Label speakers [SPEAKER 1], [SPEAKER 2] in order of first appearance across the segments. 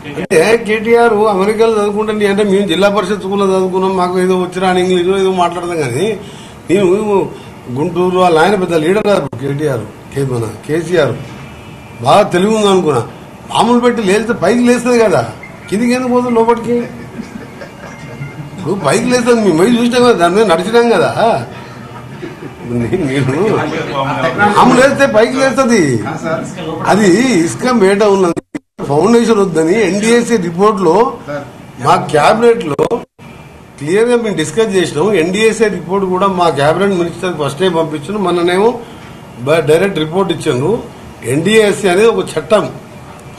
[SPEAKER 1] అంటే కేటీఆర్ అమెరికాలో చదువుకుంటే అంటే మేము జిల్లా పరిషత్ స్కూల్లో చదువుకున్నాం, మాకు ఏదో వచ్చినా ఇంగ్లీష్ ఏదో మాట్లాడదాం. కానీ నేను గుంటూరు వాళ్ళ ఆయన పెద్ద లీడర్ కేటీఆర్ మన కేసీఆర్ బాగా తెలివి ఉంది అనుకున్నా. మామూలు పెట్టి లేస్తే పైకి లేస్తుంది కదా, కిందికి ఎందుకు పోతుంది లోపలికి? ఇప్పుడు పైకి లేస్తుంది, మేము పోయి చూసినాం కదా, దాని మీద నడిచినాం కదా. నేను మామూలు వేస్తే పైకి లేస్తుంది. అది ఇసుక మేట ఉన్నది, ఫౌండేషన్ వద్దని ఎన్డీఏసీ రిపోర్ట్ లో మా క్యాబినెట్ లో క్లియర్ గా మేము డిస్కస్ చేసినాం. ఎన్డీఏసీ రిపోర్ట్ కూడా మా క్యాబినెట్ మినిస్టర్ ఫస్ట్ టైం పంపించాను, మొన్ననేమో డైరెక్ట్ రిపోర్ట్ ఇచ్చాను. ఎన్డీఏసీ అనేది ఒక చట్టం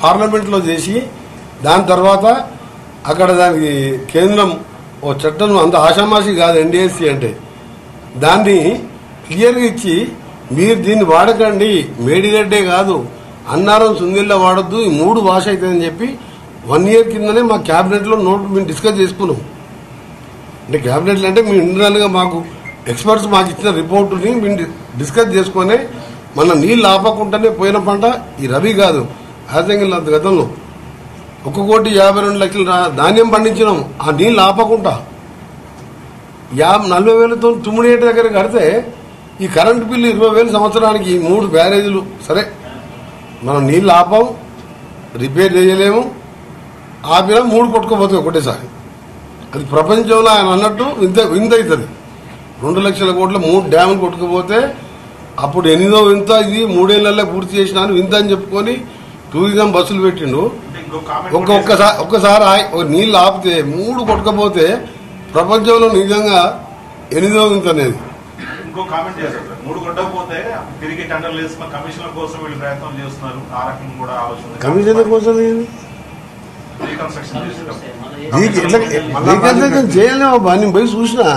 [SPEAKER 1] పార్లమెంట్ లో చేసి దాని తర్వాత అక్కడ దానికి కేంద్రం ఓ చట్టం అంత ఆషామాషి కాదు ఎన్డీఏసీ అంటే, దాన్ని క్లియర్గా ఇచ్చి మీరు దీన్ని వాడకండి, మేడిగడ్డే కాదు అన్నారం సుందిల్లా వాడద్దు, ఈ 3 భాష అవుతుందని చెప్పి 1 year కిందనే మా క్యాబినెట్ లో నోట్ మేము డిస్కస్ చేసుకున్నాం. అంటే క్యాబినెట్ అంటే మేము ఇంటర్నల్ గా మాకు ఎక్స్పర్ట్స్ మాకు ఇచ్చిన రిపోర్టుని మేము డిస్కస్ చేసుకునే మన నీళ్లు ఆపకుండానే పోయిన పంట ఈ రబీ కాదు, యాసంగిలో గతంలో 1,52,00,000 ధాన్యం పండించినాం. ఆ నీళ్లు ఆపకుండా 40,000తో తుమ్మిడియేట దగ్గర కడితే ఈ కరెంటు బిల్లు 20,000 సంవత్సరానికి. ఈ 3 బ్యారేజీలు సరే మనం నీళ్లు ఆపాం, రిపేర్ చేయలేము, ఆపినా 3 కొట్టుకోపోతాయి ఒకటేసారి. అది ప్రపంచంలో ఆయన అన్నట్టు వింత అవుతుంది. 2 లక్షల కోట్ల 3 డ్యాములు కొట్టుకుపోతే అప్పుడు 8వ వింత, ఇది 3 ఏళ్లలో పూర్తి చేసినాను వింత అని చెప్పుకొని టూరిజం బస్సులు పెట్టిండు. ఒక్కసారి నీళ్లు ఆపితే 3 కొట్టుకపోతే ప్రపంచంలో నిజంగా 8వ వింత అనేది.
[SPEAKER 2] ఇంకో కామెంట్ చేశారు, 3 కొట్టకపోతే తిరిగి టెండర్లు వేసుకున్న కమిషన్ల కోసం వీళ్ళు ప్రయత్నం చేస్తున్నారు. ఆ రకం కూడా ఆలోచన.
[SPEAKER 1] కమిషన్ల కోసం
[SPEAKER 2] రీకన్స్ట్రక్షన్
[SPEAKER 1] చేయలేమబ్బా, నేను పోయి చూసినా.